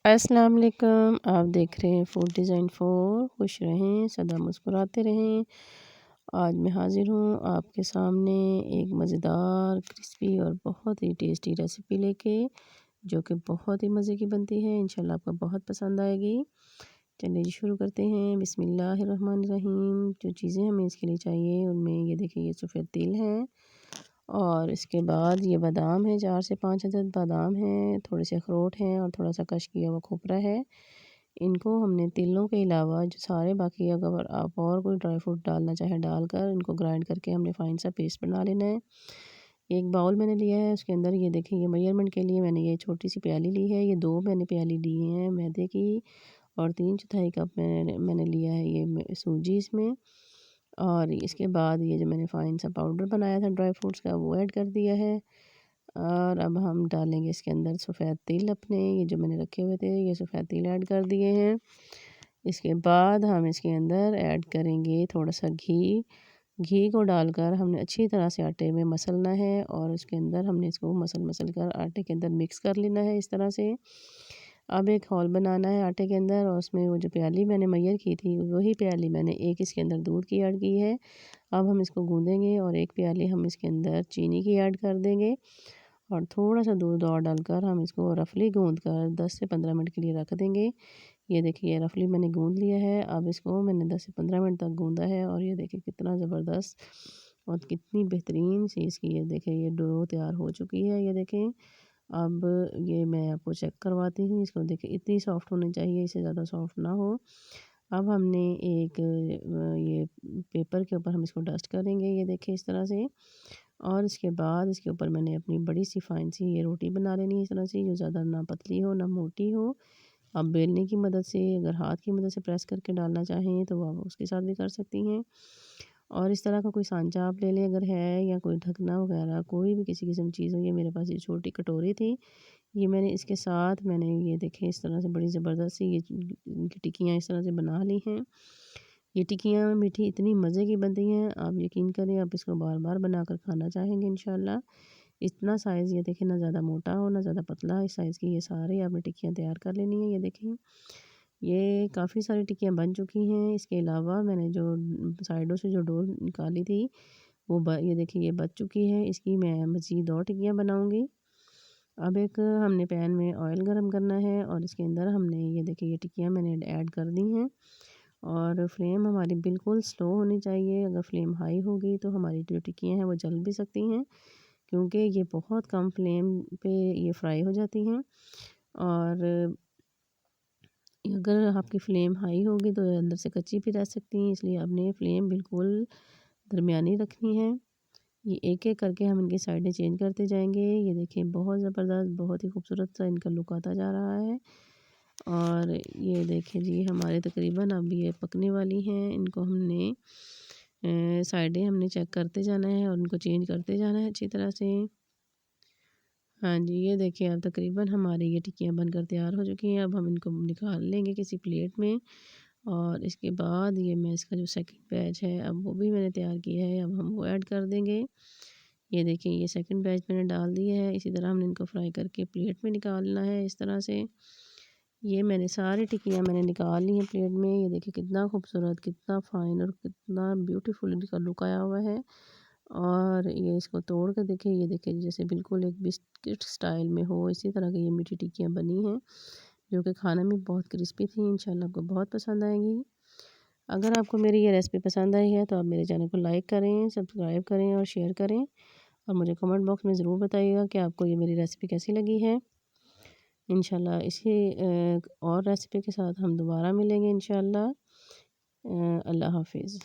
अस्सलाम वालेकुम। आप देख रहे हैं फूड डिज़ाइन फॉर। खुश रहें, सदा मुस्कुराते रहें। आज मैं हाज़िर हूँ आपके सामने एक मज़ेदार, क्रिस्पी और बहुत ही टेस्टी रेसिपी लेके, जो कि बहुत ही मज़े की बनती है। इंशाल्लाह आपको बहुत पसंद आएगी। चलिए जी शुरू करते हैं। बिस्मिल्लाहिर्रहमानिर्रहीम। जो चीज़ें हमें इसके लिए चाहिए उनमें ये देखिए, ये सफ़ेद तिल है और इसके बाद ये बादाम है, 4 से 5 अदद बादाम हैं, थोड़े से अखरोट हैं और थोड़ा सा कश किया हुआ खोपरा है। इनको हमने तिलों के अलावा जो सारे बाकी, अगर आप और कोई ड्राई फ्रूट डालना चाहें डालकर इनको ग्राइंड करके हमने फ़ाइन सा पेस्ट बना लेना है। एक बाउल मैंने लिया है, उसके अंदर ये देखिए, ये मेजरमेंट के लिए मैंने ये छोटी सी प्याली ली है। ये 2 मैंने प्याली ली हैं मैदे की और 3/4 कप मैंने लिया है ये सूजी इसमें। और इसके बाद ये जो मैंने फ़ाइन सा पाउडर बनाया था ड्राई फ्रूट्स का, वो ऐड कर दिया है। और अब हम डालेंगे इसके अंदर सफ़ेद तिल अपने, ये जो मैंने रखे हुए थे, ये सफ़ेद तिल ऐड कर दिए हैं। इसके बाद हम इसके अंदर ऐड करेंगे थोड़ा सा घी। घी को डालकर हमने अच्छी तरह से आटे में मसलना है और उसके अंदर हमने इसको मसल कर आटे के अंदर मिक्स कर लेना है इस तरह से। अब एक हॉल बनाना है आटे के अंदर और उसमें वो जो प्याली मैंने मैयर की थी, वही प्याली मैंने एक इसके अंदर दूध की ऐड की है। अब हम इसको गूँदेंगे और एक प्याली हम इसके अंदर चीनी की ऐड कर देंगे और थोड़ा सा दूध और डालकर हम इसको रफली गूँद कर 10 से 15 मिनट के लिए रख देंगे। ये देखिए, रफली मैंने गूँद लिया है। अब इसको मैंने 10 से 15 मिनट तक गूँदा है और ये देखिए कितना ज़बरदस्त और कितनी बेहतरीन सी इसकी ये देखिए ये डो तैयार हो चुकी है। ये देखें, अब ये मैं आपको चेक करवाती हूँ। इसको देखिए, इतनी सॉफ्ट होनी चाहिए, इससे ज़्यादा सॉफ्ट ना हो। अब हमने एक ये पेपर के ऊपर हम इसको डस्ट करेंगे, ये देखिए इस तरह से। और इसके बाद इसके ऊपर मैंने अपनी बड़ी सी फाइन सी ये रोटी बना लेनी है इस तरह से, जो ज़्यादा ना पतली हो ना मोटी हो। आप बेलने की मदद से, अगर हाथ की मदद से प्रेस करके डालना चाहें तो आप उसके साथ भी कर सकती हैं। और इस तरह का कोई सांचा आप ले लें अगर है, या कोई ढकना वगैरह कोई भी किसी किस्म की चीज़ हो। ये मेरे पास ये छोटी कटोरी थी, ये मैंने इसके साथ मैंने ये देखें इस तरह से बड़ी ज़बरदस्त सी ये इनकी टिक्कियाँ इस तरह से बना ली हैं। ये टिक्कियाँ मीठी इतनी मज़े की बनती हैं, आप यकीन करें आप इसको बार बार बनाकर खाना चाहेंगे इंशाल्लाह। इतना साइज़ ये देखें, ना ज़्यादा मोटा हो ना ज़्यादा पतला, इस साइज़ की ये सारी आपने टिक्कियाँ तैयार कर लेनी है। ये देखें, ये काफ़ी सारी टिक्कियाँ बन चुकी हैं। इसके अलावा मैंने जो साइडों से जो डो निकाली थी, वो ये देखिए ये बच चुकी है। इसकी मैं मज़ीद और टिक्कियाँ बनाऊँगी। अब एक हमने पैन में ऑयल गरम करना है और इसके अंदर हमने ये देखिए ये टिक्कियाँ मैंने ऐड कर दी हैं और फ्लेम हमारी बिल्कुल स्लो होनी चाहिए। अगर फ्लेम हाई होगी तो हमारी जो टिक्कियाँ हैं वो जल भी सकती हैं, क्योंकि ये बहुत कम फ्लेम पे ये फ्राई हो जाती हैं। और अगर आपकी फ्लेम हाई होगी तो अंदर से कच्ची भी रह सकती हैं, इसलिए आपने फ्लेम बिल्कुल दरमियानी रखनी है। ये एक-एक करके हम इनकी साइडें चेंज करते जाएँगे। ये देखिए बहुत ज़बरदस्त, बहुत ही खूबसूरत सा इनका लुक आता जा रहा है। और ये देखिए जी, हमारे तकरीबन अब ये पकने वाली हैं। इनको हमने साइडें हमने चेक करते जाना है और इनको चेंज करते जाना है अच्छी तरह से। हाँ जी, ये देखिए अब तकरीबन हमारी ये टिक्कियाँ बनकर तैयार हो चुकी हैं। अब हम इनको निकाल लेंगे किसी प्लेट में और इसके बाद ये मैं इसका जो सेकंड बैच है, अब वो भी मैंने तैयार किया है, अब हम वो ऐड कर देंगे। ये देखिए, ये सेकंड बैच मैंने डाल दिया है। इसी तरह हमने इनको फ्राई करके प्लेट में निकालना है इस तरह से। ये मैंने सारी टिक्कियाँ मैंने निकाल ली हैं प्लेट में। ये देखिए कितना खूबसूरत, कितना फ़ाइन और कितना ब्यूटीफुल इनका लुक आया हुआ है। और ये इसको तोड़ कर देखिए, ये देखिए जैसे बिल्कुल एक बिस्किट स्टाइल में हो, इसी तरह की ये मीठी टिक्कियाँ बनी हैं, जो कि खाने में बहुत क्रिस्पी थी। इंशाल्लाह आपको बहुत पसंद आएंगी। अगर आपको मेरी ये रेसिपी पसंद आई है तो आप मेरे चैनल को लाइक करें, सब्सक्राइब करें और शेयर करें। और मुझे कमेंट बॉक्स में ज़रूर बताइएगा कि आपको ये मेरी रेसिपी कैसी लगी है। इंशाल्लाह इसी और रेसिपी के साथ हम दोबारा मिलेंगे इंशाल्लाह। अल्लाह हाफ़िज़।